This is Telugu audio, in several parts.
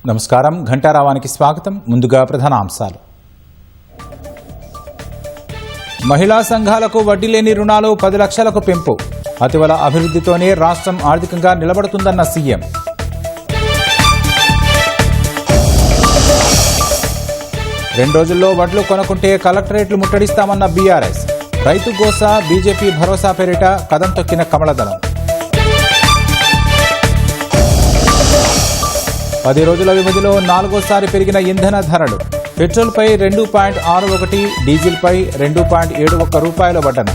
నమస్కారం. ఘంటారావానికి స్వాగతం. ముందుగా ప్రధానాంశాలు. మహిళా సంఘాలకు వడ్డీ లేని రుణాలు 10 లక్షలకు పెంపు. అతివల అభివృద్ధితోనే రాష్ట్రం ఆర్థికంగా నిలబడుతుందన్న సీఎం. రెండు రోజుల్లో వడ్లు కొనుక్కుంటే కలెక్టరేట్లు ముట్టడిస్తామన్న బీఆర్ఎస్. రైతు గోస బీజేపీ భరోసా పేరిట కదం తొక్కిన కమలదళం. 10 రోజుల వ్యవధిలో 4వ సారి పెరిగిన ఇంధన ధరలు. పెట్రోల్పై 2.61, డీజిల్పై 2.71 రూపాయల వడ్డన.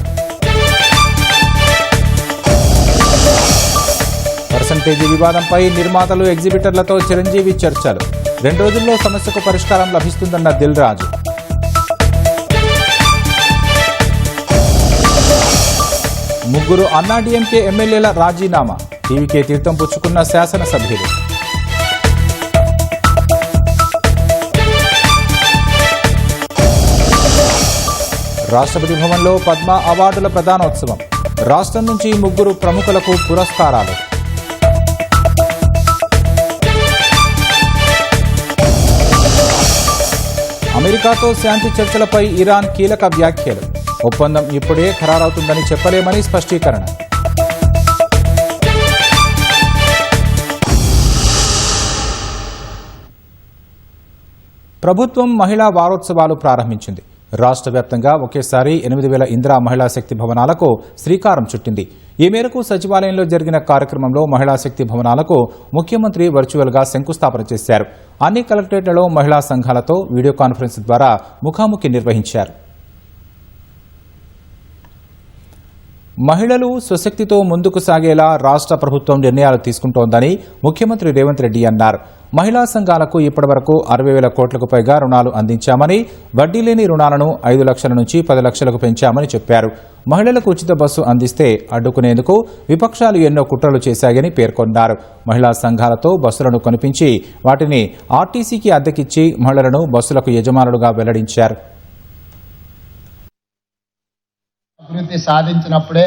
పర్సంటేజీ వివాదంపై నిర్మాతలు ఎగ్జిబిటర్లతో చిరంజీవి చర్చలు. 2 రోజుల్లో సమస్యకు పరిష్కారం లభిస్తుందన్న దిల్ రాజు. ముగ్గురు అన్నాడీఎంకే ఎమ్మెల్యేల రాజీనామా. టీవీకే తీర్థం పుచ్చుకున్న శాసనసభ్యులు. రాష్ట్రపతి భవన్లో పద్మ అవార్డుల ప్రదానోత్సవం. రాష్ట్రం నుంచి 3 ప్రముఖులకు పురస్కారాలు. అమెరికాతో శాంతి చర్చలపై ఇరాన్ కీలక వ్యాఖ్యలు. ఒప్పందం ఇప్పుడే ఖరారవుతుందని చెప్పలేమని స్పష్టీకరణ. ప్రభుత్వం మహిళా వారోత్సవాలు ప్రారంభించింది. రాష్ట్ర వ్యాప్తంగా ఒకేసారి 8,000 ఇందిరా మహిళా శక్తి భవనాలకు శ్రీకారం చుట్టింది. ఈ మేరకు సచివాలయంలో జరిగిన కార్యక్రమంలో మహిళా శక్తి భవనాలకు ముఖ్యమంత్రి వర్చువల్గా శంకుస్థాపన చేశారు. అన్ని కలెక్టరేట్లలో మహిళా సంఘాలతో వీడియో కాన్ఫరెన్స్ ద్వారా ముఖాముఖి నిర్వహించారు. మహిళలు స్వశక్తితో ముందుకు సాగేలా రాష్ట్ర ప్రభుత్వం నిర్ణయాలు తీసుకుంటోందని ముఖ్యమంత్రి రేవంత్ రెడ్డి అన్నారు. మహిళా సంఘాలకు ఇప్పటివరకు 60,000 కోట్లకు పైగా రుణాలు అందించామని, వడ్డీ లేని రుణాలను 5 లక్షల నుంచి 10 లక్షలకు పెంచామని చెప్పారు. మహిళలకు ఉచిత బస్సు అందిస్తే అడ్డుకునేందుకు విపక్షాలు ఎన్నో కుట్రలు చేశాయని పేర్కొన్నారు. మహిళా సంఘాలతో బస్సులను కొనిపించి వాటిని ఆర్టీసీకి అద్దెకిచ్చి మహిళలను బస్సులకు యజమానులుగా వెల్లడించారు. అభివృద్ధి సాధించినప్పుడే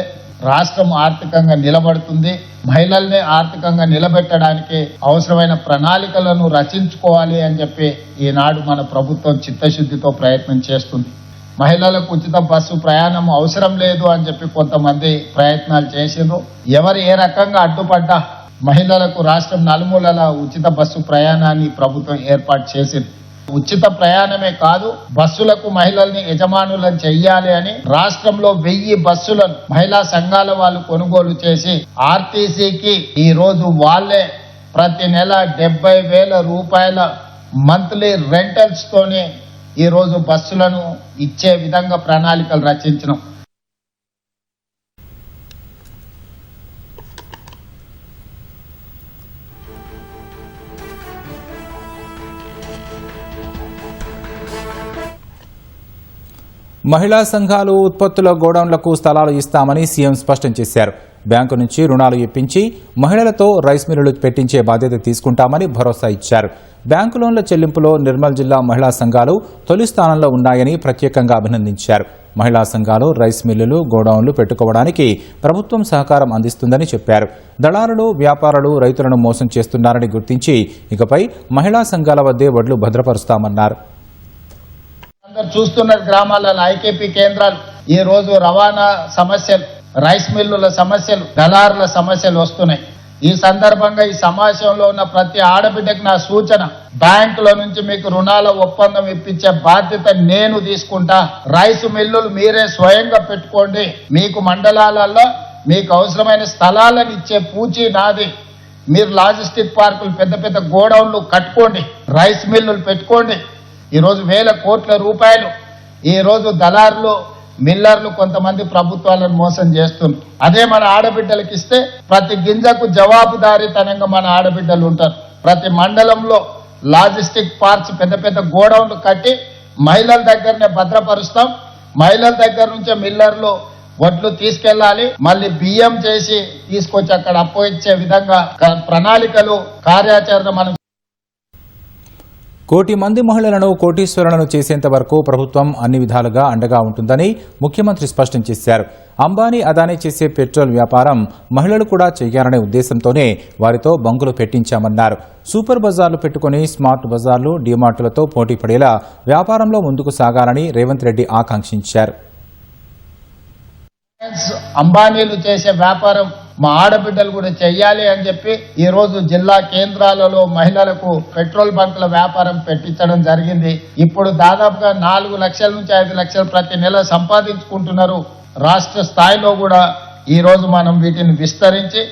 రాష్ట్రం ఆర్థికంగా నిలబడుతుంది. మహిళల్ని ఆర్థికంగా నిలబెట్టడానికి అవసరమైన ప్రణాళికలను రచించుకోవాలి అని చెప్పి ఈనాడు మన ప్రభుత్వం చిత్తశుద్ధితో ప్రయత్నం చేస్తుంది. మహిళలకు ఉచిత బస్సు ప్రయాణం అవసరం లేదు అని చెప్పి కొంతమంది ప్రయత్నాలు చేసిండ్రు. ఎవరు ఏ రకంగా అడ్డుపడ్డా మహిళలకు రాష్ట్రం నలుమూలల ఉచిత బస్సు ప్రయాణాన్ని ప్రభుత్వం ఏర్పాటు చేసింది. ఉచిత ప్రయాణమే కాదు, బస్సులకు మహిళల్ని యజమానులను చెయ్యాలి అని రాష్ట్రంలో 1000 బస్సులను మహిళా సంఘాల వాళ్ళు కొనుగోలు చేసి ఆర్టీసీకి ఈ రోజు వాళ్ళే ప్రతి నెల 70,000 రూపాయల మంత్లీ రెంటల్స్ తోనే ఈ రోజు బస్సులను ఇచ్చే విధంగా ప్రణాళికలు రచించినాం. మహిళా సంఘాలు ఉత్పత్తుల గోడౌన్లకు స్థలాలు ఇస్తామని సీఎం స్పష్టం చేశారు. బ్యాంకు నుంచి రుణాలు ఇప్పించి మహిళలతో రైస్ మిల్లులు పెట్టించే బాధ్యత తీసుకుంటామని భరోసా ఇచ్చారు. బ్యాంకు లోన్ల చెల్లింపులో నిర్మల్ జిల్లా మహిళా సంఘాలు తొలి స్థానంలో ఉన్నాయని ప్రత్యేకంగా అభినందించారు. మహిళా సంఘాలు రైస్ మిల్లులు, గోడౌన్లు పెట్టుకోవడానికి ప్రభుత్వం సహకారం అందిస్తుందని చెప్పారు. దళారులు, వ్యాపారులు రైతులను మోసం చేస్తున్నారని గుర్తించి ఇకపై మహిళా సంఘాల వద్దే వడ్లు భద్రపరుస్తామన్నారు. చూస్తున్నారు గ్రామాలలో ఐకేపీ కేంద్రాలు ఈ రోజు రవాణా సమస్యలు, రైస్ మిల్లుల సమస్యలు, దళారుల సమస్యలు వస్తున్నాయి. ఈ సందర్భంగా ఈ సమావేశంలో ఉన్న ప్రతి ఆడబిడ్డకి నా సూచన, బ్యాంకుల నుంచి మీకు రుణాల ఒప్పందం ఇప్పించే బాధ్యత నేను తీసుకుంటా. రైస్ మిల్లులు మీరే స్వయంగా పెట్టుకోండి. మీకు మండలాలలో మీకు అవసరమైన స్థలాలను ఇచ్చే పూచి నాది. మీరు లాజిస్టిక్ పార్కులు, పెద్ద పెద్ద గోడౌన్లు కట్టుకోండి, రైస్ మిల్లులు పెట్టుకోండి. ఈరోజు 1,000 కోట్ల రూపాయలు ఈరోజు దళారులు, మిల్లర్లు కొంతమంది ప్రభుత్వాలను మోసం చేస్తున్నారు. అదే మన ఆడబిడ్డలకు ఇస్తే ప్రతి గింజకు జవాబుదారీతనంగా మన ఆడబిడ్డలు ఉంటారు. ప్రతి మండలంలో లాజిస్టిక్ పార్క్స్, పెద్ద పెద్ద గోడౌన్లు కట్టి మహిళల దగ్గరనే భద్రపరుస్తాం. మహిళల దగ్గర నుంచే మిల్లర్లు వడ్లు తీసుకెళ్లాలి, మళ్ళీ బియ్యం చేసి తీసుకొచ్చి అక్కడ అప్పు ఇచ్చే విధంగా ప్రణాళికలు, కార్యాచరణ మనం కోటి మంది మహిళలను కోటీశ్వరులను చేసేంత వరకు ప్రభుత్వం అన్ని విధాలుగా అండగా ఉంటుందని ముఖ్యమంత్రి స్పష్టం చేశారు. అంబానీ, అదానీ చేసే పెట్రోల్ వ్యాపారం మహిళలు కూడా చేయాలనే ఉద్దేశంతోనే వారితో బంకులు పెట్టించామన్నారు. సూపర్ బజార్లు పెట్టుకుని స్మార్ట్ బజార్లు, డీమార్టులతో పోటీ పడేలా వ్యాపారంలో ముందుకు సాగాలని రేవంత్ రెడ్డి ఆకాంక్షించారు. అంబానీలు చేసే వ్యాపారం మా ఆడబిడ్డలు కూడా చెయ్యాలి అని చెప్పి ఈ రోజు జిల్లా కేంద్రాలలో మహిళలకు పెట్రోల్ బంకుల వ్యాపారం పెట్టించడం జరిగింది. ఇప్పుడు దాదాపుగా 4 లక్షల నుంచి 5 లక్షలు ప్రతి నెల సంపాదించుకుంటున్నారు. రాష్ట్ర స్థాయిలో కూడా ఈ రోజు మనం వీటిని విస్తరించి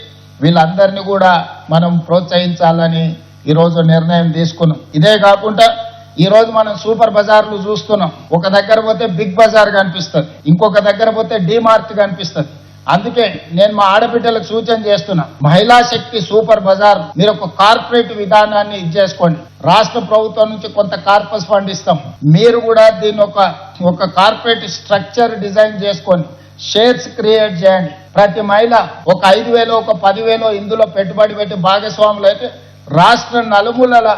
వీళ్ళందరినీ కూడా మనం ప్రోత్సహించాలని ఈ రోజు నిర్ణయం తీసుకున్నాం. ఇదే కాకుండా ఈ రోజు మనం సూపర్ బజార్లు చూస్తున్నాం. ఒక దగ్గర పోతే బిగ్ బజార్ కనిపిస్తుంది, ఇంకొక దగ్గర పోతే డీమార్ట్ కనిపిస్తుంది. అందుకే నేను మా ఆడబిడ్డలకు సూచన చేస్తున్నా, మహిళా శక్తి సూపర్ బజార్ మీరు ఒక కార్పొరేట్ విధానాన్ని చేసుకోండి. రాష్ట్ర ప్రభుత్వం నుంచి కొంత కార్పస్ ఫండ్ ఇస్తాం, మీరు కూడా దీన్ని ఒక కార్పొరేట్ స్ట్రక్చర్ డిజైన్ చేసుకోండి, షేర్స్ క్రియేట్ చేయండి. ప్రతి మహిళ ఒక 5,000 ఒక 10,000 ఇందులో పెట్టుబడి పెట్టి భాగస్వాములు అయితే రాష్ట్ర నలుమూలల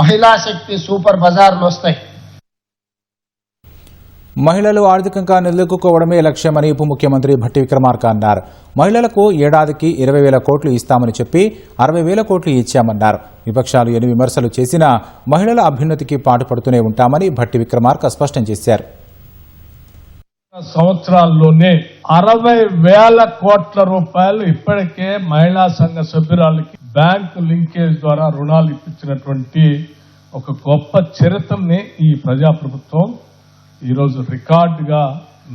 మహిళా శక్తి సూపర్ బజార్లు వస్తాయి. మహిళలు ఆర్థికంగా నిలదొక్కుకోవడమే లక్ష్యమని ఉప ముఖ్యమంత్రి భట్టి విక్రమార్క అన్నారు. మహిళలకు ఏడాదికి 20,000 కోట్లు ఇస్తామని చెప్పి 60,000 కోట్లు ఇచ్చామన్నారు. విపక్షాలు ఎన్ని విమర్శలు చేసినా మహిళల అభ్యున్నతికి పాటుపడుతూనే ఉంటామని భట్టి విక్రమార్క స్పష్టం చేశారు. సంవత్సరాల్లోనే 60,000 కోట్ల రూపాయలు ఇప్పటికే మహిళా సంఘ సభ్యురాలకి బ్యాంకు లింకేజ్ ద్వారా రుణాలు ఇప్పించినటువంటి ఒక గొప్ప చరిత్రని ఈ ప్రజాప్రభుత్వం ఈరోజు రికార్డుగా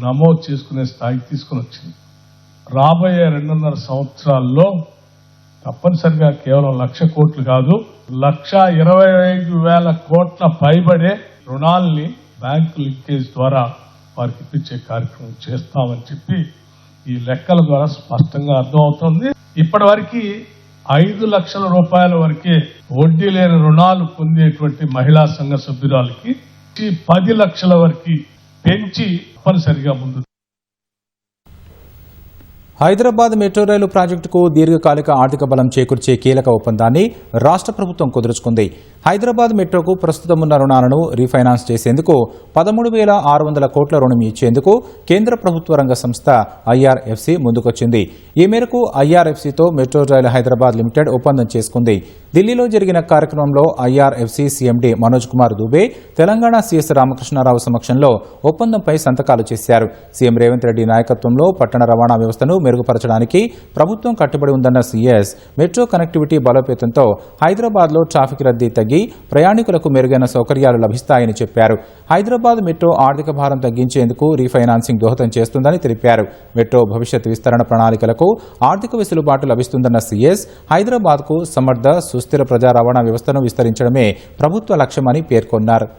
నమోదు చేసుకునే స్థాయికి తీసుకుని వచ్చింది. రాబోయే 2.5 సంవత్సరాల్లో తప్పనిసరిగా కేవలం 1,00,000 కోట్లు కాదు, 1,25,000 కోట్ల పైబడే రుణాలని బ్యాంకు లింకేజ్ ద్వారా వారికి ఇప్పించే కార్యక్రమం చేస్తామని చెప్పి ఈ లెక్కల ద్వారా స్పష్టంగా అర్థమవుతోంది. ఇప్పటి వరకు 5 లక్షల రూపాయల వరకే వడ్డీ లేని రుణాలు పొందేటువంటి మహిళా సంఘ సభ్యురాలకి 10 లక్షల వరకు పెంచి తప్పనిసరిగా ముందు. హైదరాబాద్ మెట్రో రైలు ప్రాజెక్టుకు దీర్ఘకాలిక ఆర్థిక బలం చేకూర్చే కీలక ఒప్పందాన్ని రాష్ట్ర ప్రభుత్వం కుదుర్చుకుంది. హైదరాబాద్ మెట్రోకు ప్రస్తుతం ఉన్న రుణాలను రీఫైనాన్స్ చేసేందుకు 13,600 కోట్ల రుణం ఇచ్చేందుకు కేంద్ర ప్రభుత్వ రంగ సంస్థ ఐఆర్ఎఫ్సి ముందుకొచ్చింది. ఈ మేరకు ఐఆర్ఎఫ్సితో మెట్రో రైలు హైదరాబాద్ లిమిటెడ్ ఒప్పందం చేసుకుంది. ఢిల్లీలో జరిగిన కార్యక్రమంలో IRFC CMD Manoj Kumar Dubey, Telangana CS Ramakrishna Rao సమక్షంలో ఒప్పందంపై సంతకాలు చేశారు. సీఎం రేవంత్ రెడ్డి నాయకత్వంలో పట్టణ రవాణా వ్యవస్థను మెరుగుపరచడానికి ప్రభుత్వం కట్టుబడి ఉందన్న సీఎస్, మెట్రో కనెక్టివిటీ బలోపేతంతో హైదరాబాద్లో ట్రాఫిక్ రద్దీ తగ్గి ప్రయాణికులకు మెరుగైన సౌకర్యాలు లభిస్తాయని చెప్పారు. హైదరాబాద్ మెట్రో ఆర్థిక భారం తగ్గించేందుకు రీఫైనాన్సింగ్ దోహదం చేస్తుందని తెలిపారు. మెట్రో భవిష్యత్ విస్తరణ ప్రణాళికలకు ఆర్థిక వెసులుబాటు లభిస్తుందన్న సీఎస్, హైదరాబాద్కు సమర్థ, సుస్థిర ప్రజా రవాణా వ్యవస్థను విస్తరించడమే ప్రభుత్వ లక్ష్యమని పేర్కొన్నారు.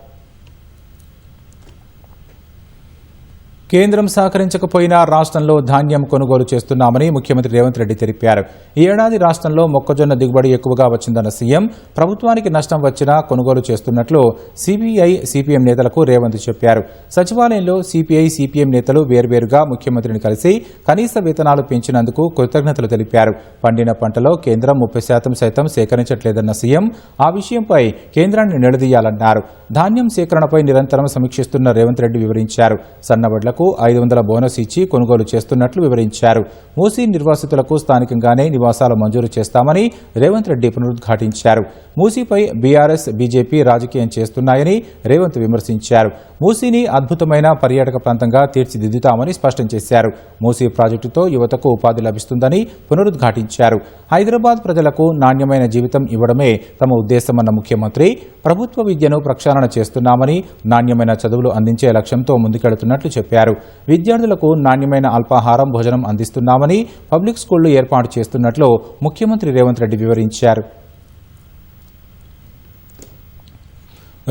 కేంద్రం సహకరించకపోయినా రాష్ట్రంలో ధాన్యం కొనుగోలు చేస్తున్నామని ముఖ్యమంత్రి రేవంత్ రెడ్డి తెలిపారు. ఈ ఏడాది రాష్ట్రంలో మొక్కజొన్న దిగుబడి ఎక్కువగా వచ్చిందన్న సీఎం, ప్రభుత్వానికి నష్టం వచ్చినా కొనుగోలు చేస్తున్నట్లు సిపిఐ, సిపిఎం నేతలకు రేవంత్ చెప్పారు. సచివాలయంలో సిపిఐ, సిపిఎం నేతలు వేర్వేరుగా ముఖ్యమంత్రిని కలిసి కనీస వేతనాలు పెంచినందుకు కృతజ్ఞతలు తెలిపారు. పండిన పంటలో కేంద్రం 30% సైతం సేకరించట్లేదన్న సీఎం, ఆ విషయంపై కేంద్రాన్ని నిలదీయాలన్నారు. ధాన్యం సేకరణపై నిరంతరం సమీక్షిస్తున్న రేవంత్ రెడ్డి వివరించారు. సన్నబడ్లకు 500 బోనస్ ఇచ్చి కొనుగోలు చేస్తున్నట్లు వివరించారు. మూసీ నిర్వాసితులకు స్థానికంగానే నివాసాలు మంజూరు చేస్తామని రేవంత్ రెడ్డి పునరుద్ఘాటించారు. మూసీపై బీఆర్ఎస్, బీజేపీ రాజకీయం చేస్తున్నాయని రేవంత్ విమర్శించారు. మూసీని అద్భుతమైన పర్యాటక ప్రాంతంగా తీర్చిదిద్దుతామని స్పష్టం చేశారు. మూసీ ప్రాజెక్టుతో యువతకు ఉపాధి లభిస్తుందని పునరుద్ఘాటించారు. హైదరాబాద్ ప్రజలకు నాణ్యమైన జీవితం ఇవ్వడమే తమ ఉద్దేశమన్న ముఖ్యమంత్రి, ప్రభుత్వ విద్యను ప్రక్షాళన చేస్తున్నామని, నాణ్యమైన చదువులు అందించే లక్ష్యంతో ముందుకెళ్తున్నట్లు చెప్పారు. విద్యార్థులకు నాణ్యమైన అల్పాహారం, భోజనం అందిస్తున్నామని, పబ్లిక్ స్కూళ్లు ఏర్పాటు చేస్తున్నట్లు ముఖ్యమంత్రి రేవంత్ రెడ్డి వివరించారు.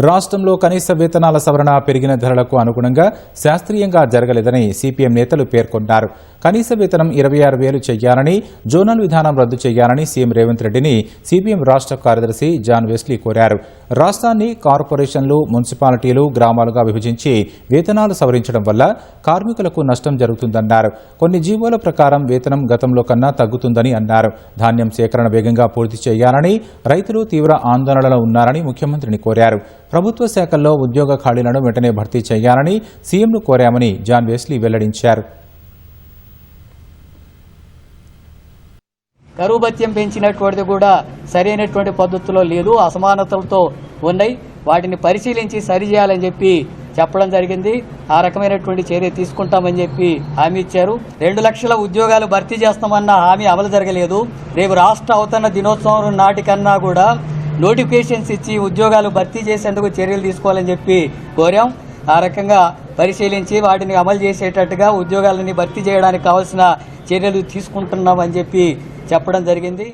రాష్ట్రంలో కనీస వేతనాల సవరణ పెరిగిన ధరలకు అనుగుణంగా శాస్త్రీయంగా జరగలేదని సిపిఎం నేతలు పేర్కొన్నారు. కనీస వేతనం 26,000 చేయాలని, జోనల్ విధానం రద్దు చేయాలని సీఎం రేవంత్ రెడ్డిని సిపిఎం రాష్ట్ర కార్యదర్శి జాన్ వెస్లీ కోరారు. రాష్ట్రాన్ని కార్పొరేషన్లు, మున్సిపాలిటీలు, గ్రామాలుగా విభజించి వేతనాలు సవరించడం వల్ల కార్మికులకు నష్టం జరుగుతుందన్నారు. కొన్ని జీవోల ప్రకారం వేతనం గతంలో కన్నా తగ్గుతుందని అన్నారు. ధాన్యం సేకరణ వేగంగా పూర్తి చేయాలని, రైతులు తీవ్ర ఆందోళనలో ఉన్నారని ముఖ్యమంత్రిని కోరారు. ప్రభుత్వ శాఖల్లో ఉద్యోగ ఖాళీలను వెంటనే భర్తీ చేయాలని సీఎంను కోరామని జాన్ వెస్లీ వెల్లడించారు. కరువు భత్యం పెంచినటువంటిది కూడా సరైనటువంటి పద్ధతిలో లేదు, అసమానతలతో ఉన్నాయి. వాటిని పరిశీలించి సరిచేయాలని చెప్పి చెప్పడం జరిగింది. ఆ రకమైనటువంటి చర్య తీసుకుంటామని చెప్పి హామీ ఇచ్చారు. 2 లక్షల ఉద్యోగాలు భర్తీ చేస్తామన్న హామీ అమలు జరగలేదు. రేపు రాష్ట్ర అవతరణ దినోత్సవం నాటికన్నా కూడా నోటిఫికేషన్స్ ఇచ్చి ఉద్యోగాలు భర్తీ చేసేందుకు చర్యలు తీసుకోవాలని చెప్పి కోరాం. ఆ రకంగా పరిశీలించి వాటిని అమలు చేసేటట్టుగా ఉద్యోగాలని భర్తీ చేయడానికి కావాల్సిన చర్యలు తీసుకుంటున్నామని చెప్పి చెప్పడం జరిగింది.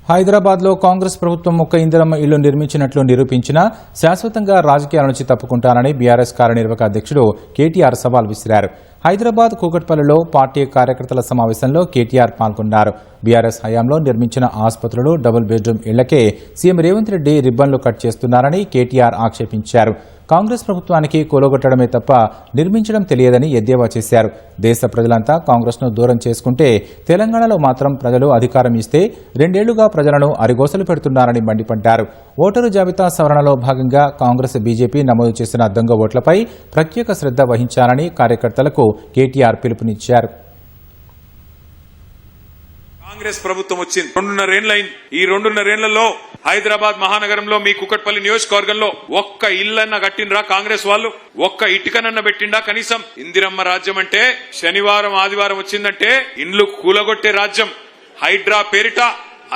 హైదరాబాద్లో కాంగ్రెస్ ప్రభుత్వం ఒక్క ఇందిరమ్మ ఇళ్లు నిర్మించినట్లు నిరూపించినా శాశ్వతంగా రాజకీయాల నుంచి తప్పుకుంటానని బీఆర్ఎస్ కార్యనిర్వాహక అధ్యక్షుడు కేటీఆర్ సవాల్ విసిరారు. హైదరాబాద్ కూకట్పల్లిలో పార్టీ కార్యకర్తల సమావేశంలో కేటీఆర్ పాల్గొన్నారు. బీఆర్ఎస్ హయాంలో నిర్మించిన ఆసుపత్రులు, డబుల్ బెడ్రూమ్ ఇళ్లకే సీఎం రేవంత్ రెడ్డి రిబ్బన్లు కట్ చేస్తున్నారని కేటీఆర్ ఆక్షేపించారు. కాంగ్రెస్ ప్రభుత్వానికి కూలగొట్టడమే తప్ప నిర్మించడం తెలియదని ఎద్దేవా చేశారు. దేశ ప్రజలంతా కాంగ్రెస్ను దూరం చేసుకుంటే తెలంగాణలో మాత్రం ప్రజలు అధికారం ఇస్తే 2 ఏళ్లుగా ప్రజలను అరిగోసలు పెడుతున్నారని మండిపడ్డారు. ఓటరు జాబితా సవరణలో భాగంగా కాంగ్రెస్, బీజేపీ నమోదు చేసిన దొంగ ఓట్లపై ప్రత్యేక శ్రద్ధ వహించాలని కార్యకర్తలకు కేటీఆర్ పిలుపునిచ్చారు. కాంగ్రెస్ ప్రభుత్వం వచ్చింది 2.5 ఏళ్లైంది. ఈ 2.5 ఏళ్లలో హైదరాబాద్ మహానగరంలో మీ కుకట్పల్లి నియోజకవర్గంలో ఒక్క ఇల్లన్న కట్టిండ్రా కాంగ్రెస్ వాళ్ళు? ఒక్క ఇటుకనన్న పెట్టిండా కనీసం? ఇందిరమ్మ రాజ్యం అంటే శనివారం, ఆదివారం వచ్చిందంటే ఇండ్లు కూలగొట్టే రాజ్యం, హైడ్రా పేరిట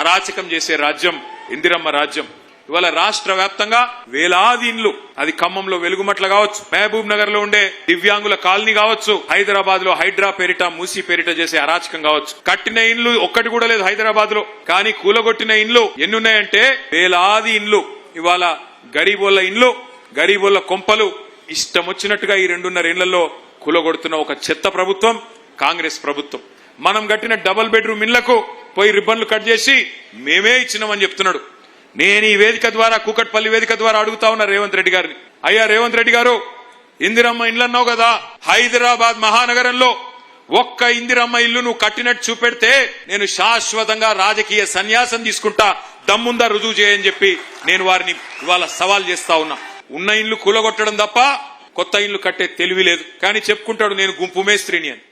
అరాచకం చేసే రాజ్యం ఇందిరమ్మ రాజ్యం. ఇవాళ రాష్ట్ర వ్యాప్తంగా వేలాది ఇండ్లు, అది ఖమ్మంలో వెలుగుమట్ల కావచ్చు, మహబూబ్ నగర్ లో ఉండే దివ్యాంగుల కాలనీ కావచ్చు, హైదరాబాద్ లో హైడ్రా పేరిట, మూసీ పేరిట చేసే అరాచకం కావచ్చు. కట్టిన ఇండ్లు ఒక్కటి కూడా లేదు హైదరాబాద్ లో, కానీ కూలగొట్టిన ఇండ్లు ఎన్నున్నాయంటే వేలాది ఇండ్లు. ఇవాళ గరీబోళ్ల ఇండ్లు, గరీబోళ్ల కొంపలు ఇష్టం వచ్చినట్టుగా ఈ 2.5 ఏళ్లలో కూలగొడుతున్న ఒక చెత్త ప్రభుత్వం కాంగ్రెస్ ప్రభుత్వం. మనం కట్టిన డబుల్ బెడ్రూమ్ ఇళ్లకు పోయి రిబ్బన్లు కట్ చేసి మేమే ఇచ్చినామని చెప్తున్నాడు. నేను ఈ వేదిక ద్వారా, కూకట్పల్లి వేదిక ద్వారా అడుగుతా ఉన్నా రేవంత్ రెడ్డి గారిని, అయ్యా రేవంత్ రెడ్డి గారు, ఇందిరమ్మ ఇల్లు అన్నావు కదా, హైదరాబాద్ మహానగరంలో ఒక్క ఇందిరమ్మ ఇల్లు నువ్వు కట్టినట్టు చూపెడితే నేను శాశ్వతంగా రాజకీయ సన్యాసం తీసుకుంటా, దమ్ముందా రుజువు చేయని చెప్పి నేను వారిని ఇవాళ సవాల్ చేస్తా ఉన్నా. ఉన్న ఇల్లు కూలగొట్టడం తప్ప కొత్త ఇల్లు కట్టే తెలివి లేదు, కానీ చెప్పుకుంటాడు నేను గుంపు మేస్త్రిని అని.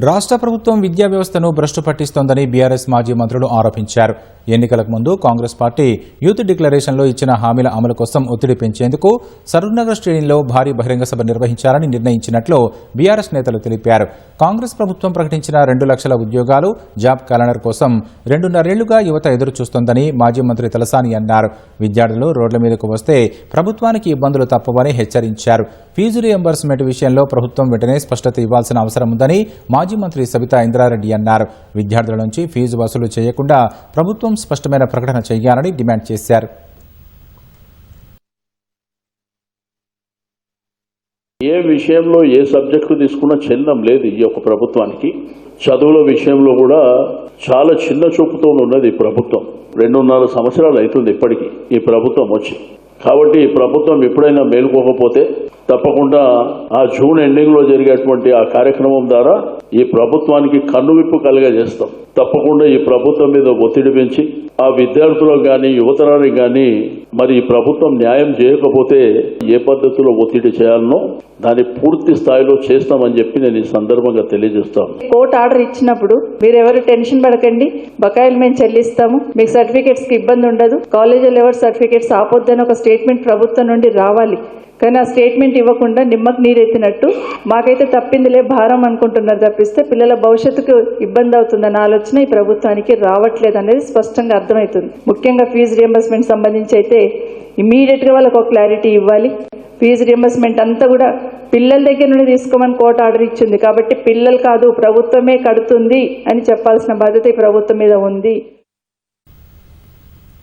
రాష్ట్ర ప్రభుత్వం విద్యా వ్యవస్థను భ్రష్టు పట్టిస్తోందని బీఆర్ఎస్ మాజీ మంత్రులు ఆరోపించారు. ఎన్నికలకు ముందు కాంగ్రెస్ పార్టీ యూత్ డిక్లరేషన్లో ఇచ్చిన హామీల అమలు కోసం ఒత్తిడి పెంచేందుకు సరూర్నగర్ స్టేడియంలో భారీ బహిరంగ సభ నిర్వహించాలని నిర్ణయించినట్లు బీఆర్ఎస్ నేతలు తెలిపారు. కాంగ్రెస్ ప్రభుత్వం ప్రకటించిన 2 లక్షల ఉద్యోగాలు, జాబ్ క్యాలెండర్ కోసం 2.5 ఏళ్లుగా యువత ఎదురు చూస్తోందని మాజీ మంత్రి తలసాని అన్నారు. విద్యార్థులు రోడ్ల మీదకు వస్తే ప్రభుత్వానికి ఇబ్బందులు తప్పవని హెచ్చరించారు. ఫీజు రియంబర్స్మెంట్ విషయంలో ప్రభుత్వం వెంటనే స్పష్టత ఇవ్వాల్సిన అవసరం ఉందని మాజీ మంత్రి సబితా ఇంద్రారెడ్డి అన్నారు. విద్యార్థుల నుంచి ఫీజు వసూలు చేయకుండా ప్రభుత్వం స్పష్టమైన ప్రకటన చేయాలని డిమాండ్ చేశారు. ఏ విషయంలో ఏ సబ్జెక్టు తీసుకున్నా చెల్లం లేదు ఈ యొక్క ప్రభుత్వానికి. చదువుల విషయంలో కూడా చాలా చిన్న చూపుతో ఉన్నది ఈ ప్రభుత్వం. 2.5 సంవత్సరాలు అవుతుంది ఇప్పటికీ ఈ ప్రభుత్వం వచ్చి. కాబట్టి ఈ ప్రభుత్వం ఎప్పుడైనా మేలుకోకపోతే తప్పకుండా ఆ జూన్ ఎండింగ్ లో జరిగేటువంటి ఆ కార్యక్రమం ద్వారా ఈ ప్రభుత్వానికి కన్నువిప్పు కలిగజేస్తాం. తప్పకుండా ఈ ప్రభుత్వం మీద ఒత్తిడి పెంచి ఆ విద్యార్థులకు గాని, యువతరానికి గాని మరి ఈ ప్రభుత్వం న్యాయం చేయకపోతే ఏ పద్ధతిలో ఒత్తిడి చేయాలనో దాన్ని పూర్తి స్థాయిలో చేస్తామని చెప్పి నేను ఈ సందర్భంగా తెలియజేస్తాను. కోర్టు ఆర్డర్ ఇచ్చినప్పుడు మీరెవరు టెన్షన్ పడకండి, బకాయిలు మేము చెల్లిస్తాము, మీకు సర్టిఫికేట్స్ కి ఇబ్బంది ఉండదు, కాలేజీలో ఎవరు సర్టిఫికేట్స్ ఆపొద్దని ఒక స్టేట్మెంట్ ప్రభుత్వం నుండి రావాలి. కానీ ఆ స్టేట్మెంట్ ఇవ్వకుండా నిమ్మకు నీరెత్తినట్టు మాకైతే తప్పిందిలే భారం అనుకుంటున్నారు తప్పిస్తే పిల్లల భవిష్యత్తుకు ఇబ్బంది అవుతుందన్న ఆలోచన ఈ ప్రభుత్వానికి రావట్లేదు అనేది స్పష్టంగా అర్థమవుతుంది. ముఖ్యంగా ఫీజు రియంబర్స్మెంట్ సంబంధించి అయితే ఇమీడియట్ గా వాళ్ళకు ఒక క్లారిటీ ఇవ్వాలి. ఫీజు రియంబర్స్మెంట్ అంతా కూడా పిల్లల దగ్గర నుండి తీసుకోమని కోర్టు ఆర్డర్ ఇచ్చింది. కాబట్టి పిల్లలు కాదు ప్రభుత్వమే కడుతుంది అని చెప్పాల్సిన బాధ్యత ఈ ప్రభుత్వం మీద ఉంది.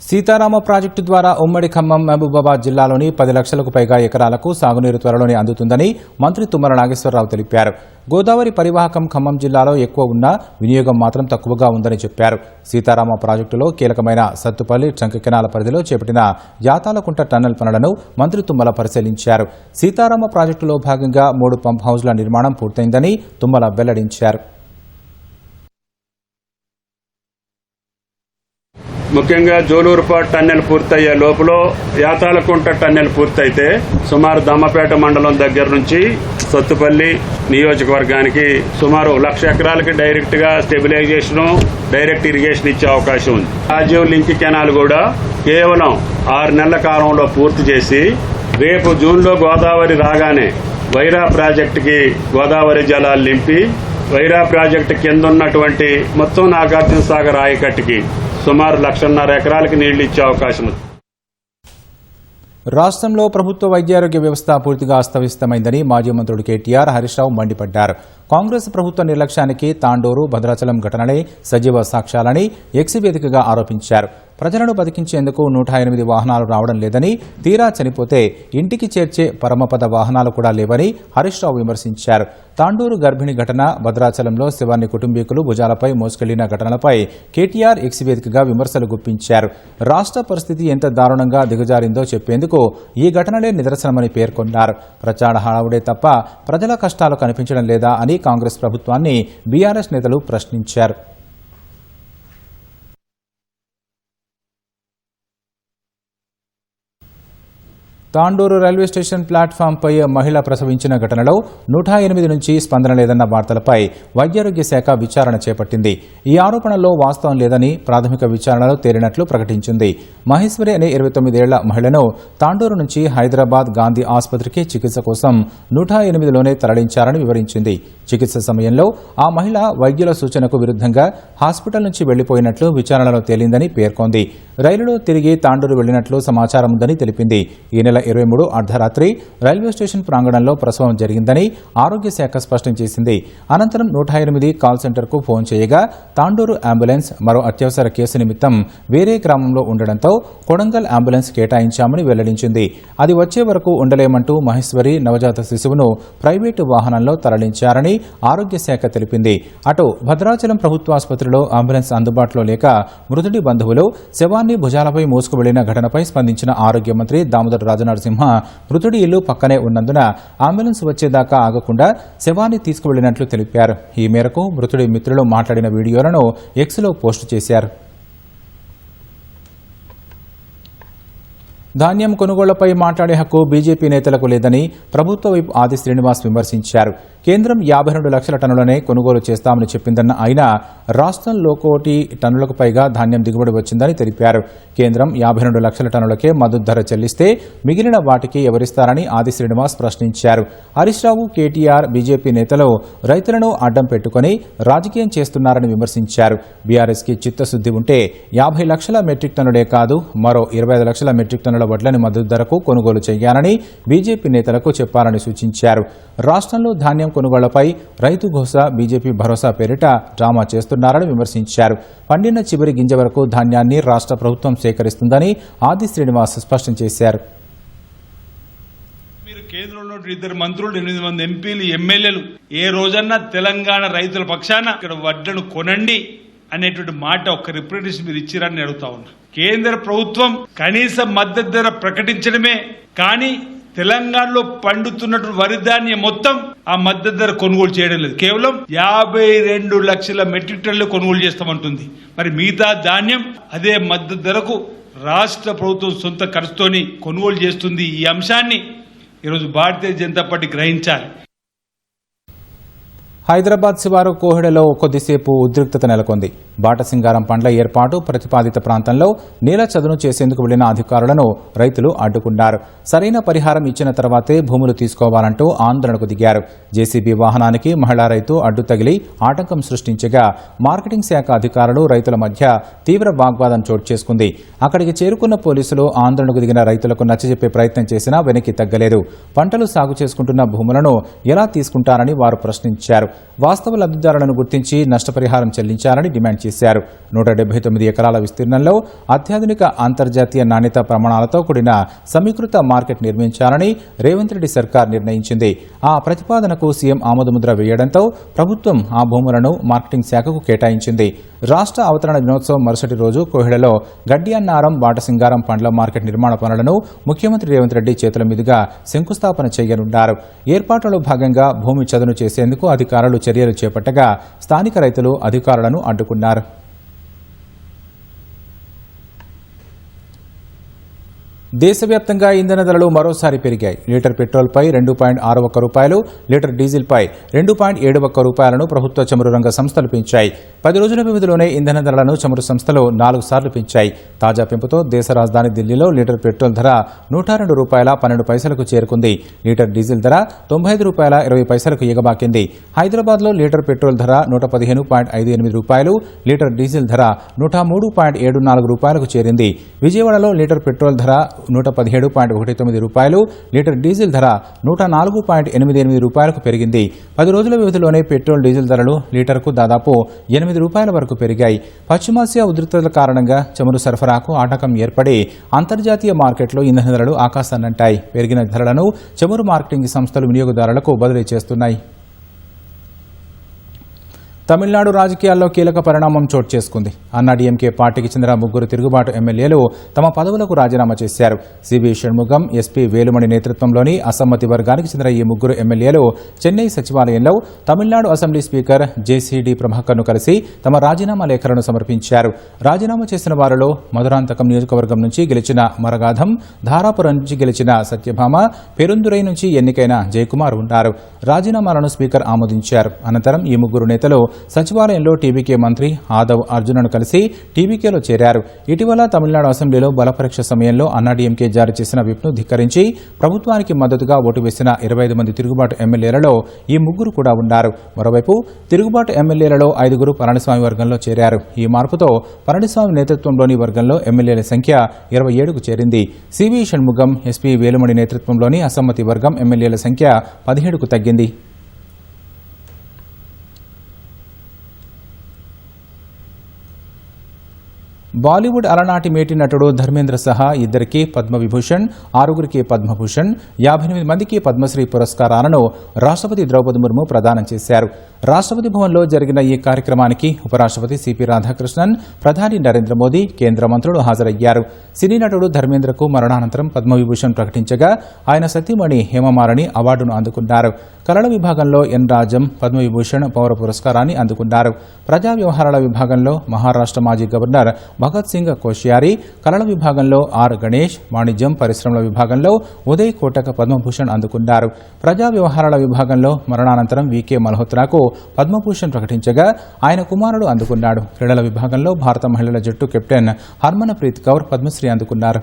సీతారామ ప్రాజెక్టు ద్వారా ఉమ్మడి ఖమ్మం మహబూబాబాద్ జిల్లాలోని 10 లక్షలకు పైగా ఎకరాలకు సాగునీరు త్వరలోనే అందుతుందని మంత్రి తుమ్మల నాగేశ్వరరావు తెలిపారు. గోదావరి పరివాహకం ఖమ్మం జిల్లాలో ఎక్కువ ఉన్నా వినియోగం మాత్రం తక్కువగా ఉందని చెప్పారు. సీతారామ ప్రాజెక్టులో కీలకమైన సత్తుపల్లి ట్రంక్ కెనాల పరిధిలో చేపట్టిన యాతాలకుంట టన్నెల్ పనులను మంత్రి తుమ్మల పరిశీలించారు. సీతారామ ప్రాజెక్టులో భాగంగా 3 పంప్ హౌజ్ల నిర్మాణం పూర్తయిందని తుమ్మల వెల్లడించారు. ముఖ్యంగా జోలూరుపాటు టన్నెల్ పూర్తయ్యే లోపల యాతాలకుంట టన్నెల్ పూర్తయితే సుమారు దమ్మపేట మండలం దగ్గర నుంచి సత్తుపల్లి నియోజకవర్గానికి సుమారు 1,00,000 ఎకరాలకి డైరెక్ట్ గా స్టెబిలైజేషన్, డైరెక్ట్ ఇరిగేషన్ ఇచ్చే అవకాశం ఉంది. రాజీవ్ లింక్ కెనాల్ కూడా కేవలం 6 నెలల కాలంలో పూర్తి చేసి రేపు జూన్లో గోదావరి రాగానే వైరా ప్రాజెక్టుకి గోదావరి జలాలు నింపి వైరా ప్రాజెక్టు కింద ఉన్నటువంటి మొత్తం నాగార్జున సాగర్ ఆయకట్టుకి సుమారు 1,50,000 ఎకరాలకి నీళ్లు ఇచ్చే అవకాశం ఉంది. రాష్ట్రంలో ప్రభుత్వ వైద్యారోగ్య వ్యవస్థ పూర్తిగా అస్తవ్యస్తమైందని మాజీ మంత్రులు కేటీఆర్, హరీష్ రావు మండిపడ్డారు. కాంగ్రెస్ ప్రభుత్వ నిర్లక్ష్యానికి తాండూరు, భద్రాచలం ఘటనలే సజీవ సాక్ష్యాలని ఎక్స్ వేదికగా ఆరోపించారు. ప్రజలను బతికించేందుకు 108 వాహనాలు రావడం లేదని, తీరా చనిపోతే ఇంటికి చేర్చే పరమపద వాహనాలు కూడా లేవని హరీష్ రావు విమర్శించారు. తాండూరు గర్భిణి ఘటన, భద్రాచలంలో శివాన్ని కుటుంబీకులు భుజాలపై మోసుకెళ్లిన ఘటనలపై కేటీఆర్ ఎక్స్ వేదికగా విమర్శలు గుప్పించారు. రాష్ట్ర పరిస్థితి ఎంత దారుణంగా దిగజారిందో చెప్పేందుకు ఈ ఘటనలే నిదర్శనమని పేర్కొన్నారు. ప్రచార హడావుడే తప్ప ప్రజల కష్టాలు కనిపించడం లేదా అని కాంగ్రెస్ ప్రభుత్వాన్ని బీఆర్ఎస్ నేతలు ప్రశ్నించారు. తాండూరు రైల్వే స్టేషన్ ప్లాట్ఫామ్పై మహిళ ప్రసవించిన ఘటనలో 108 నుంచి స్పందన లేదన్న వార్తలపై వైద్యారోగ్య శాఖ విచారణ చేపట్టింది. ఈ ఆరోపణల్లో వాస్తవం లేదని ప్రాథమిక విచారణలో తేలినట్లు ప్రకటించింది. మహేశ్వరి అనే 29 ఏళ్ల మహిళను తాండూరు నుంచి హైదరాబాద్ గాంధీ ఆసుపత్రికి చికిత్స కోసం 108లోనే తరలించారని వివరించింది. చికిత్స సమయంలో ఆ మహిళ వైద్యుల సూచనకు విరుద్ధంగా హాస్పిటల్ నుంచి వెళ్లిపోయినట్లు విచారణలో తేలిందని పేర్కొంది. రైలులో తిరిగి తాండూరు వెళ్లినట్లు సమాచారం ఉందని తెలిపింది. ఈ నెల 23 అర్ధరాత్రి రైల్వే స్టేషన్ ప్రాంగణంలో ప్రసవం జరిగిందని ఆరోగ్య శాఖ స్పష్టం చేసింది. అనంతరం 108 కాల్ సెంటర్కు ఫోన్ చేయగా తాండూరు అంబులెన్స్ మరో అత్యవసర కేసు నిమిత్తం వేరే గ్రామంలో ఉండడంతో కొడంగల్ అంబులెన్స్ కేటాయించామని వెల్లడించింది. అది వచ్చే వరకు ఉండలేమంటూ మహేశ్వరి నవజాత శిశువును ప్రైవేటు వాహనంలో తరలించారని ఆరోగ్య శాఖ తెలిపింది. అటు భద్రాచలం ప్రభుత్వాసుపత్రిలో అంబులెన్స్ అందుబాటులో లేక మృతుడి బంధువులు శవాన్ని భుజాలపై మోసుకు వెళ్లిన ఘటనపై స్పందించిన ఆరోగ్య మంత్రి దామోదర్ రాజనరసింహ మృతుడి ఇల్లు పక్కనే ఉన్నందున అంబులెన్స్ వచ్చేదాకా ఆగకుండా శవాన్ని తీసుకువెళ్లినట్లు తెలిపారు. ఈ మేరకు మృతుడి మిత్రులు మాట్లాడిన వీడియోలను ఎక్స్లో పోస్టు చేశారు. ధాన్యం కొనుగోళ్లపై మాట్లాడే హక్కు బీజేపీ నేతలకు లేదని ప్రభుత్వ వైపు ఆది శ్రీనివాస్ విమర్శించారు. కేంద్రం 52 లక్షల టన్నులనే కొనుగోలు చేస్తామని చెప్పిందన్న ఆయన రాష్ట్రంలో 1 కోటి టన్నులకు పైగా ధాన్యం దిగుబడి వచ్చిందని తెలిపారు. కేంద్రం 52 లక్షల టన్నులకే మద్దతు ధర చెల్లిస్తే మిగిలిన వాటికి ఎవరిస్తారని ఆది శ్రీనివాస్ ప్రశ్నించారు. హరీష్ రావు, కేటీఆర్, బీజేపీ నేతలు రైతులను అడ్డం పెట్టుకుని రాజకీయం చేస్తున్నారని విమర్శించారు. బీఆర్ఎస్కి చిత్తశుద్ది ఉంటే 50 లక్షల మెట్రిక్ టన్నులే కాదు మరో 25 లక్షల మెట్రిక్ టన్నుల వడ్లని మద్దతు ధరకు కొనుగోలు చేయాలని బీజేపీ నేతలకు చెప్పాలని సూచించారు. రాష్ట్రంలో ధాన్యం కొనుగోళ్లపై రైతు ఘోష, బీజేపీ భరోసా పేరిట డ్రామా చేస్తున్నారని విమర్శించారు. పండిన చివరి గింజ వరకు ధాన్యాన్ని రాష్ట్ర ప్రభుత్వం సేకరిస్తుందని ఆది శ్రీనివాస్ స్పష్టం చేశారు. మీరు కేంద్రంలో 2 మంత్రులు, 8 మంది ఎంపీలు, ఎమ్మెల్యేలు ఏ రోజన్నా తెలంగాణ రైతుల పక్షాన ఇక్కడ వడ్లను కొనండి అనేటువంటి మాట ఒక్క రిప్రజెంటేషన్ మీరు ఇచ్చిరని అడుగుతా ఉన్నా. కేంద్ర ప్రభుత్వం కనీస మద్దతు ధర ప్రకటించడమే కానీ తెలంగాణలో పండుతున్నటువంటి వరి ధాన్యం మొత్తం ఆ మద్దతు ధర కొనుగోలు చేయడం లేదు. కేవలం 52 లక్షల మెట్రిక్ టన్నులు కొనుగోలు చేస్తామంటుంది. మరి మిగతా ధాన్యం అదే మద్దతు ధరకు రాష్ట్ర ప్రభుత్వం సొంత ఖర్చుతోని కొనుగోలు చేస్తుంది. ఈ అంశాన్ని ఈరోజు భారతీయ జనతా పార్టీ గ్రహించాలి. హైదరాబాద్ శివారు కోహెడలో కొద్దిసేపు ఉద్రిక్తత నెలకొంది. బాటసింగారం పండ్ల ఏర్పాటు ప్రతిపాదిత ప్రాంతంలో నేల చదును చేసేందుకు వెళ్లిన అధికారులను రైతులు అడ్డుకున్నారు. సరైన పరిహారం ఇచ్చిన తర్వాతే భూములు తీసుకోవాలంటూ ఆందోళనకు దిగారు. జేసీబీ వాహనానికి మహిళా రైతు అడ్డు తగిలి ఆటంకం సృష్టించగా మార్కెటింగ్ శాఖ అధికారులు రైతుల మధ్య తీవ్ర వాగ్వాదం చోటు చేసుకుంది. అక్కడికి చేరుకున్న పోలీసులు ఆందోళనకు దిగిన రైతులకు నచ్చజెప్పే ప్రయత్నం చేసినా వెనక్కి తగ్గలేదు. పంటలు సాగు చేసుకుంటున్న భూములను ఎలా తీసుకుంటారని వారు ప్రశ్నించారు. వాస్తవ లబ్ధిదారులను గుర్తించి నష్టపరిహారం చెల్లించాలని డిమాండ్ చేశారు. చేశారు. 179 ఎకరాల విస్తీర్ణంలో అత్యాధునిక అంతర్జాతీయ నాణ్యత ప్రమాణాలతో కూడిన సమీకృత మార్కెట్ నిర్మించాలని రేవంత్ రెడ్డి సర్కార్ నిర్ణయించింది. ఆ ప్రతిపాదనకు సీఎం ఆమోదముద్ర వేయడంతో ప్రభుత్వం ఆ భూములను మార్కెటింగ్ శాఖకు కేటాయించింది. రాష్ట్ర అవతరణ దినోత్సవం మరుసటి రోజు కోహిడలో గడ్డి అన్నారం, బాటసింగారం పండ్ల మార్కెట్ నిర్మాణ పనులను ముఖ్యమంత్రి రేవంత్ రెడ్డి చేతుల మీదుగా శంకుస్థాపన చేయనున్నారు. ఏర్పాట్లలో భాగంగా భూమి చదును చేసేందుకు అధికారులు చర్యలు చేపట్టగా స్థానిక రైతులు అధికారులను అడ్డుకున్నారు. దేశవ్యాప్తంగా ఇంధన ధరలు మరోసారి పెరిగాయి. లీటర్ పెట్రోల్పై 2.61 రూపాయలు, లీటర్ డీజిల్పై 2.71 రూపాయలను ప్రభుత్వ చమురు రంగ సంస్థలు పెంచాయి. 10 రోజుల వ్యవధిలోనే ఇంధన ధరలను చమురు సంస్థలు 4 సార్లు పెంచాయి. తాజా పెంపుతో దేశ రాజధాని ఢిల్లీలో లీటర్ పెట్రోల్ ధర 102 రూపాయల 12 పైసలకు చేరుకుంది. లీటర్ డీజిల్ ధర 95 రూపాయల 20 పైసలకు ఎగబాకింది. హైదరాబాద్లో లీటర్ పెట్రోల్ ధర 115.58 రూపాయలు, లీటర్ డీజిల్ ధర 103.74 రూపాయలకు చేరింది. విజయవాడలో లీటర్ పెట్రోల్ ధర 117.19 రూపాయలు, లీటర్ డీజిల్ ధర 104.88 రూపాయలకు పెరిగింది. 10 రోజుల వ్యవధిలోనే పెట్రోల్, డీజిల్ ధరలు లీటర్కు దాదాపు 8 రూపాయల వరకు పెరిగాయి. పశ్చిమాసియా ఉద్రిక్తతల కారణంగా చమురు సరఫరాకు ఆటంకం ఏర్పడి అంతర్జాతీయ మార్కెట్లో ఇంధన ధరలు ఆకాశాన్నంటాయి. పెరిగిన ధరలను చమురు మార్కెటింగ్ సంస్థలు వినియోగదారులకు బదిలీ చేస్తున్నాయి. తమిళనాడు రాజకీయాల్లో కీలక పరిణామం చోటు చేసుకుంది. అన్నాడీఎంకే పార్టీకి చెందిన 3 తిరుగుబాటు ఎమ్మెల్యేలు తమ పదవులకు రాజీనామా చేశారు. సివి షణ్ముగం, ఎస్పీ వేలుమణి నేతృత్వంలోని అసమ్మతి వర్గానికి చెందిన ఈ 3 ఎమ్మెల్యేలు చెన్నై సచివాలయంలో తమిళనాడు అసెంబ్లీ స్పీకర్ జేసీడీ ప్రభాకర్ను కలిసి తమ రాజీనామా లేఖలను సమర్పించారు. రాజీనామా చేసిన వారిలో మధురాంతకం నియోజకవర్గం నుంచి గెలిచిన మరగాధం, ధారాపురం నుంచి గెలిచిన సత్యభామ, పెరుందురై నుంచి ఎన్నికైన జయకుమార్ ఉన్నారు. రాజీనామాలను స్పీకర్ ఆమోదించారు. అనంతరం ఈ 3 నేతలు సచివాలయంలో టీబీకే మంత్రి ఆదవ్ అర్జునను కలిసి టీబీకేలో చేరారు. ఇటీవల తమిళనాడు అసెంబ్లీలో బలపరీక్ష సమయంలో అన్నాడీఎంకే జారీ చేసిన విప్ను ధిక్కరించి ప్రభుత్వానికి మద్దతుగా ఓటు వేసిన 25 మంది తిరుగుబాటు ఎమ్మెల్యేలలో ఈ 3 కూడా ఉన్నారు. మరోవైపు తిరుగుబాటు ఎమ్మెల్యేలలో 5 పళనిస్వామి వర్గంలో చేరారు. ఈ మార్పుతో పళనిస్వామి నేతృత్వంలోని వర్గంలో ఎమ్మెల్యేల సంఖ్య 27కు చేరింది. సివి షణ్ముగం, ఎస్పీ వేలుమణి నేతృత్వంలోని అసమ్మతి వర్గం ఎమ్మెల్యేల సంఖ్య 17కు తగ్గింది. బాలీవుడ్ అలనాటి మేటి నటుడు ధర్మేంద్ర సహా 2కి పద్మవిభూషణ్, 6కి పద్మభూషణ్, 58 మందికి పద్మశ్రీ పురస్కారాలను రాష్ట్రపతి ద్రౌపది ముర్ము ప్రదానం చేశారు. రాష్ట్రపతి భవన్లో జరిగిన ఈ కార్యక్రమానికి ఉపరాష్ట్రపతి సిపి రాధాకృష్ణన్, ప్రధాని నరేంద్ర మోదీ, కేంద్ర మంత్రులు హాజరయ్యారు. సినీ నటుడు ధర్మేంద్రకు మరణానంతరం పద్మవిభూషణ్ ప్రకటించగా ఆయన సతీమణి హేమమాలిని అవార్డును అందుకున్నారు. కళల విభాగంలో ఎన్ రాజం పద్మవిభూషణ్ పౌర పురస్కారాన్ని అందుకున్నారు. ప్రజా వ్యవహారాల విభాగంలో మహారాష్ట్ర మాజీ గవర్నర్ భగత్ సింగ్ కోశ్యారి, కళల విభాగంలో ఆర్ గణేష్, వాణిజ్యం పరిశ్రమల విభాగంలో ఉదయ్ కోటక పద్మభూషణ్ అందుకున్నారు. ప్రజా వ్యవహారాల విభాగంలో మరణానంతరం వికే మల్హోత్రాకు పద్మభూషణ్ ప్రకటించగా ఆయన కుమారుడు అందుకున్నాడు. క్రీడల విభాగంలో భారత మహిళల జట్టు కెప్టెన్ హర్మన్ ప్రీత్ కౌర్ పద్మశ్రీ అందుకున్నారు.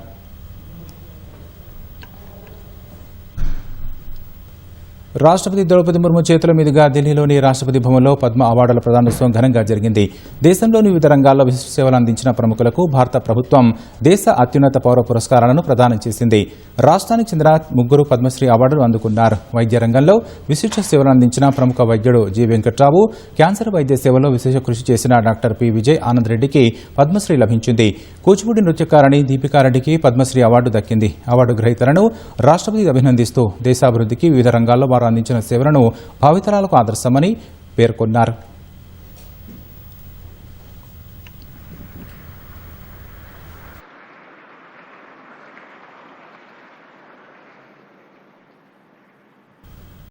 రాష్ట్రపతి ద్రౌపది ముర్ము చేతుల మీదుగా ఢిల్లీలోని రాష్ట్రపతి భవన్లో పద్మ అవార్డుల ప్రదానోత్సవం ఘనంగా జరిగింది. దేశంలోని వివిధ రంగాల్లో విశిష్ట సేవలు అందించిన ప్రముఖులకు భారత ప్రభుత్వం దేశ అత్యున్నత పౌర పురస్కారాలను ప్రదానం చేసింది. రాష్ట్రానికి చెందిన 3 పద్మశ్రీ అవార్డులు అందుకున్నారు. వైద్య రంగంలో విశిష్ట సేవలు అందించిన ప్రముఖ వైద్యుడు జి వెంకట్రావు, క్యాన్సర్ వైద్య సేవలో విశేష కృషి చేసిన డాక్టర్ పి విజయ్ ఆనంద్ రెడ్డికి పద్మశ్రీ లభించింది. కూచిపూడి నృత్యకారిణి దీపికారెడ్డికి పద్మశ్రీ అవార్డు దక్కింది. అవార్డు గ్రహీతలను రాష్ట్రపతి అభినందిస్తూ దేశాభివృద్ధికి వివిధ రంగాల్లో వారు అందించిన సేవలను భావితరాలకు ఆదర్శమని పేర్కొన్నారు.